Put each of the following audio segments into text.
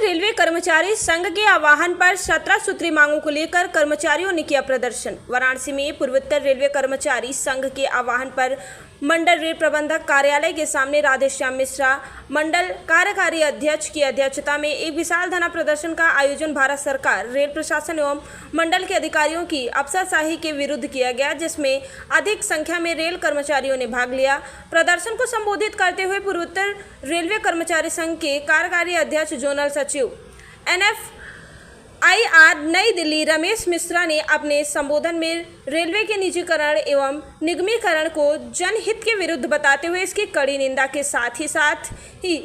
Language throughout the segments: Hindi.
रेलवे कर्मचारी संघ के आह्वान पर 17 सूत्री मांगों को लेकर कर्मचारियों ने किया प्रदर्शन। वाराणसी में पूर्वोत्तर रेलवे कर्मचारी संघ के आह्वान पर मंडल रेल प्रबंधक कार्यालय के सामने राधेश्याम मिश्रा मंडल कार्यकारी अध्यक्ष की अध्यक्षता में एक विशाल धरना प्रदर्शन का आयोजन भारत सरकार, रेल प्रशासन एवं मंडल के अधिकारियों की अफसरशाही के विरुद्ध किया गया, जिसमें अधिक संख्या में रेल कर्मचारियों ने भाग लिया। प्रदर्शन को संबोधित करते हुए पूर्वोत्तर रेलवे कर्मचारी संघ के कार्यकारी अध्यक्ष जोनल सचिव NFIR नई दिल्ली रमेश मिश्रा ने अपने संबोधन में रेलवे के निजीकरण एवं निगमीकरण को जनहित के विरुद्ध बताते हुए इसकी कड़ी निंदा के साथ ही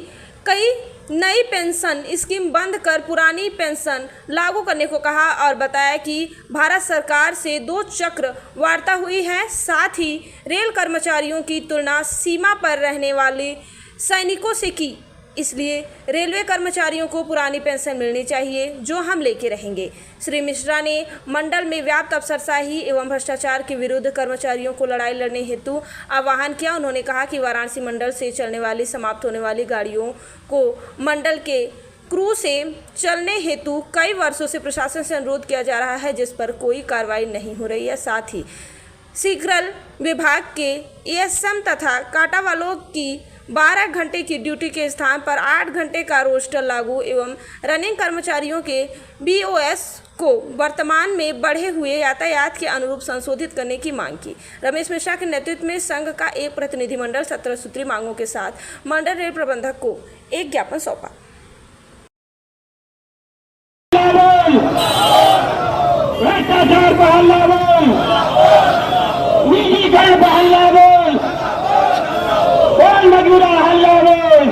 कई नई पेंशन स्कीम बंद कर पुरानी पेंशन लागू करने को कहा और बताया कि भारत सरकार से 2 चक्र वार्ता हुई है। साथ ही रेल कर्मचारियों की तुलना सीमा पर रहने वाले सैनिकों से की, इसलिए रेलवे कर्मचारियों को पुरानी पेंशन मिलनी चाहिए जो हम लेके रहेंगे। श्री मिश्रा ने मंडल में व्याप्त अफसरशाही एवं भ्रष्टाचार के विरुद्ध कर्मचारियों को लड़ाई लड़ने हेतु आह्वान किया। उन्होंने कहा कि वाराणसी मंडल से चलने वाली समाप्त होने वाली गाड़ियों को मंडल के क्रू से चलने हेतु कई वर्षों से प्रशासन से अनुरोध किया जा रहा है, जिस पर कोई कार्रवाई नहीं हो रही है। साथ ही शीघ्र विभाग के ASM तथा कांटा वालों की 12 घंटे की ड्यूटी के स्थान पर 8 घंटे का रोस्टर लागू एवं रनिंग कर्मचारियों के BOS को वर्तमान में बढ़े हुए यातायात के अनुरूप संशोधित करने की मांग की। रमेश मिश्रा के नेतृत्व में संघ का एक प्रतिनिधिमंडल 17 सूत्री मांगों के साथ मंडल रेल प्रबंधक को एक ज्ञापन सौंपा। मजूरा हल्ला बोल,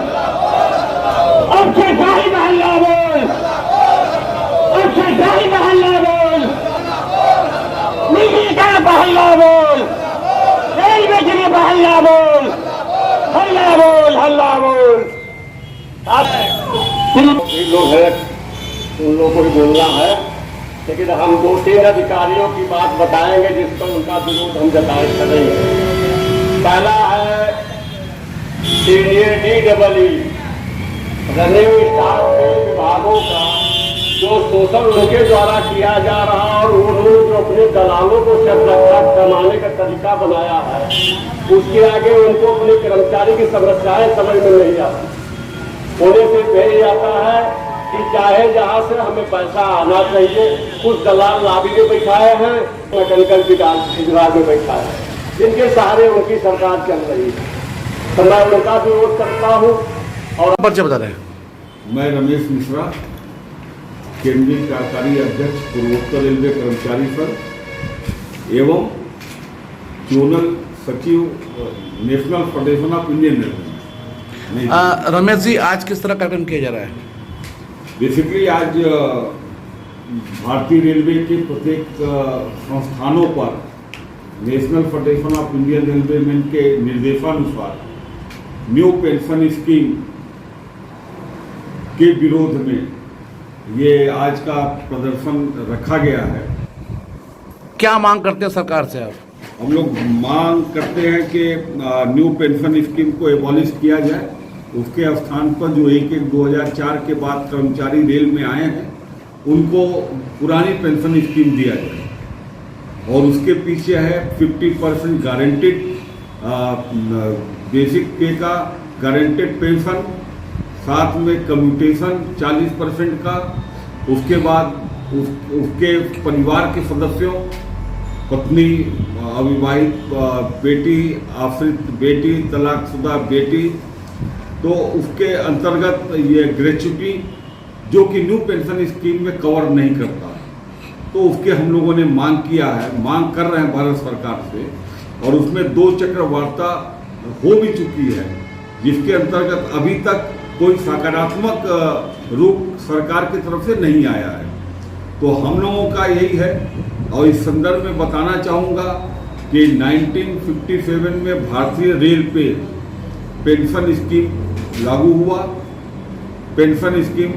अफसरशाही हल्ला बोल, अफसरशाही हल्ला बोल, निजीकरण हल्ला बोल, रेलवे के हल्ला बोल, हल्ला बोल, हल्ला बोल। लोग हैं, उन लोगों को भी बोलना है, लेकिन हम 2-3 अधिकारियों की बात बताएंगे जिस पर उनका विरोध हम जताए करेंगे। पहला है सीनियर DEE रनिंग स्टाफ के विभागों का जो शोषण उनके द्वारा किया जा रहा और उन्होंने जो अपने दलालों को चरखा कमाने का तरीका बनाया है, उसके आगे उनको अपने कर्मचारी की समस्याएं समझ में नहीं आती। होने से कहा जाता है कि चाहे जहां से हमें पैसा आना चाहिए, कुछ दलाल लाभी में बैठाए हैं, मैकेनिकल विभाग में बैठाए हैं, जिनके सहारे उनकी सरकार चल रही है। तो मैं उनका विरोध करता हूँ। और परिचय बता रहे हैं। मैं रमेश मिश्रा, केंद्रीय कार्यकारी अध्यक्ष पूर्वोत्तर रेलवे कर्मचारी संघ एवं जोनल सचिव national federation of Indian railway. Ramesh ji, आज किस तरह कार्यक्रम किया जा रहा है? बेसिकली आज भारतीय रेलवे के प्रत्येक संस्थानों पर national federation of Indian railway के निर्देशानुसार न्यू पेंशन स्कीम के विरोध में ये आज का प्रदर्शन रखा गया है। क्या मांग करते हैं सरकार से आप? हम लोग मांग करते हैं कि न्यू पेंशन स्कीम को एबॉलिश किया जाए। उसके स्थान पर जो 1/1/2004 के बाद कर्मचारी रेल में आए हैं, उनको पुरानी पेंशन स्कीम दिया जाए। और उसके पीछे है 50% गारंटेड बेसिक पे का गारंटेड पेंशन, साथ में कम्यूटेशन 40% का। उसके बाद उसके परिवार के सदस्यों, पत्नी, अविवाहित बेटी, आश्रित बेटी, तलाकशुदा बेटी, तो उसके अंतर्गत ये ग्रेच्युटी जो कि न्यू पेंशन स्कीम में कवर नहीं करता, तो उसके हम लोगों ने मांग कर रहे हैं भारत सरकार से। और उसमें 2 चक्र वार्ता हो भी चुकी है, जिसके अंतर्गत अभी तक कोई सकारात्मक रूप सरकार की तरफ से नहीं आया है। तो हम लोगों का यही है। और इस संदर्भ में बताना चाहूँगा कि 1957 में भारतीय रेल पे पेंशन स्कीम लागू हुआ। पेंशन स्कीम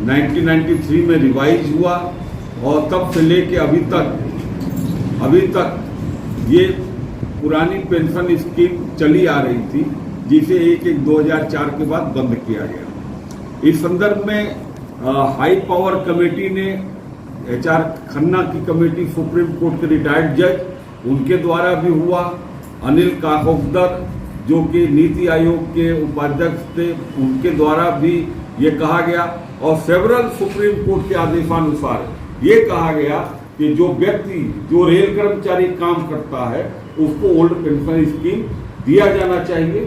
1993 में रिवाइज हुआ और तब से लेके अभी तक ये पुरानी पेंशन स्कीम चली आ रही थी, जिसे 1/1/2004 के बाद बंद किया गया। इस संदर्भ में हाई पावर कमेटी ने HR खन्ना की कमेटी, सुप्रीम कोर्ट के रिटायर्ड जज, उनके द्वारा भी हुआ। अनिल काकोदकर जो कि नीति आयोग के उपाध्यक्ष थे, उनके द्वारा भी ये कहा गया। और सेवरल सुप्रीम कोर्ट के आदेशानुसार ये कहा गया कि जो व्यक्ति जो रेल कर्मचारी काम करता है उसको ओल्ड पेंशन स्कीम दिया जाना चाहिए।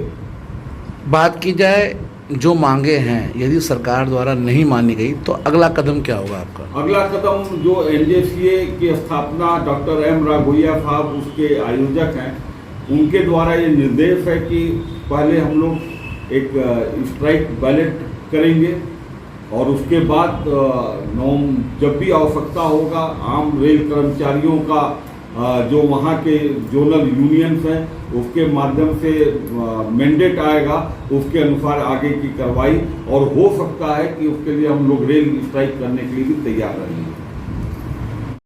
बात की जाए जो मांगे हैं, यदि सरकार द्वारा नहीं मानी गई तो अगला कदम क्या होगा आपका? अगला कदम जो NJCA की स्थापना डॉक्टर M राघोइया साहब उसके आयोजक हैं, उनके द्वारा ये निर्देश है कि पहले हम लोग एक स्ट्राइक बैलेट करेंगे और उसके बाद जब भी आवश्यकता होगा आम रेल कर्मचारियों का जो वहाँ के जोनल यूनियंस हैं उसके माध्यम से मैंडेट आएगा, उसके अनुसार आगे की कार्रवाई, और हो सकता है कि उसके लिए हम लोग रेल स्ट्राइक करने के लिए भी तैयार रहेंगे।